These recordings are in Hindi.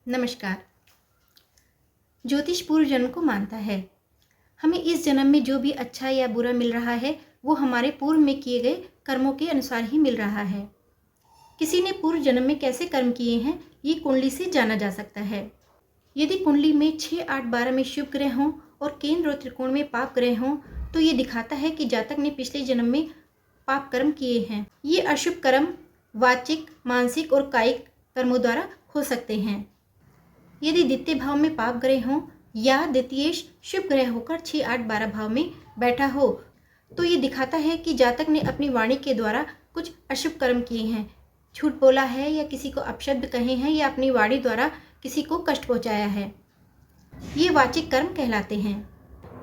नमस्कार। ज्योतिष पूर्व जन्म को मानता है। हमें इस जन्म में जो भी अच्छा या बुरा मिल रहा है वो हमारे पूर्व में किए गए कर्मों के अनुसार ही मिल रहा है। किसी ने पूर्व जन्म में कैसे कर्म किए हैं ये कुंडली से जाना जा सकता है। यदि कुंडली में 6, 8, 12 में शुभ ग्रह हों और केंद्र और त्रिकोण में पाप ग्रह हों तो ये दिखाता है कि जातक ने पिछले जन्म में पाप कर्म किए हैं। ये अशुभ कर्म वाचिक, मानसिक और कायिक कर्मों द्वारा हो सकते हैं। यदि द्वितीय भाव में पाप ग्रह हों या द्वितीयेश शुभ ग्रह होकर 6, 8, 12 भाव में बैठा हो तो ये दिखाता है कि जातक ने अपनी वाणी के द्वारा कुछ अशुभ कर्म किए हैं, झूठ बोला है या किसी को अपशब्द कहे हैं या अपनी वाणी द्वारा किसी को कष्ट पहुंचाया है। ये वाचिक कर्म कहलाते हैं।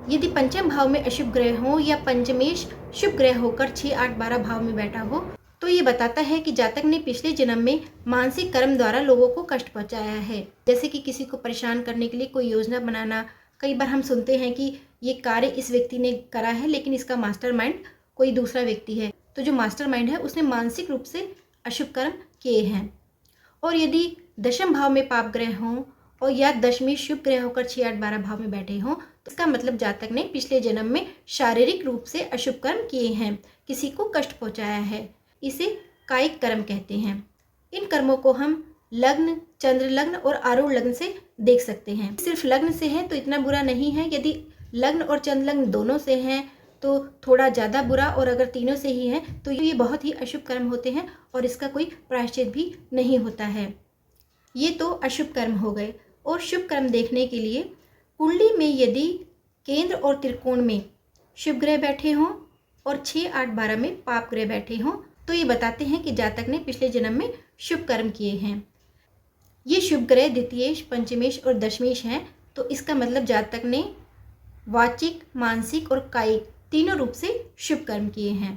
यदि पंचम भाव में अशुभ ग्रह हो या पंचमेश शुभ ग्रह होकर 6, 8, 12 भाव में बैठा हो तो ये बताता है कि जातक ने पिछले जन्म में मानसिक कर्म द्वारा लोगों को कष्ट पहुंचाया है। जैसे कि किसी को परेशान करने के लिए कोई योजना बनाना। कई बार हम सुनते हैं कि ये कार्य इस व्यक्ति ने करा है लेकिन इसका मास्टरमाइंड कोई दूसरा व्यक्ति है। तो जो मास्टरमाइंड है उसने मानसिक रूप से अशुभ कर्म किए हैं। और यदि दशम भाव में पाप ग्रह हों और या दशमी शुभ ग्रह होकर 6, 8, 12 भाव में बैठे हों तो इसका मतलब जातक ने पिछले जन्म में शारीरिक रूप से अशुभ कर्म किए हैं, किसी को कष्ट पहुंचाया है। इसे कायिक कर्म कहते हैं। इन कर्मों को हम लग्न, चंद्र लग्न और आरूढ़ लग्न से देख सकते हैं। सिर्फ लग्न से है तो इतना बुरा नहीं है। यदि लग्न और चंद्र लग्न दोनों से हैं तो थोड़ा ज़्यादा बुरा, और अगर तीनों से ही है तो ये बहुत ही अशुभ कर्म होते हैं और इसका कोई प्रायश्चित भी नहीं होता है। ये तो अशुभ कर्म हो गए। और शुभ कर्म देखने के लिए कुंडली में यदि केंद्र और त्रिकोण में शुभ ग्रह बैठे हों और 6, 8, 12 में पाप ग्रह बैठे हों तो ये बताते हैं कि जातक ने पिछले जन्म में शुभ कर्म किए हैं। ये शुभ ग्रह द्वितीयेश, पंचमेश और दशमेश हैं तो इसका मतलब जातक ने वाचिक, मानसिक और कायिक तीनों रूप से शुभ कर्म किए हैं।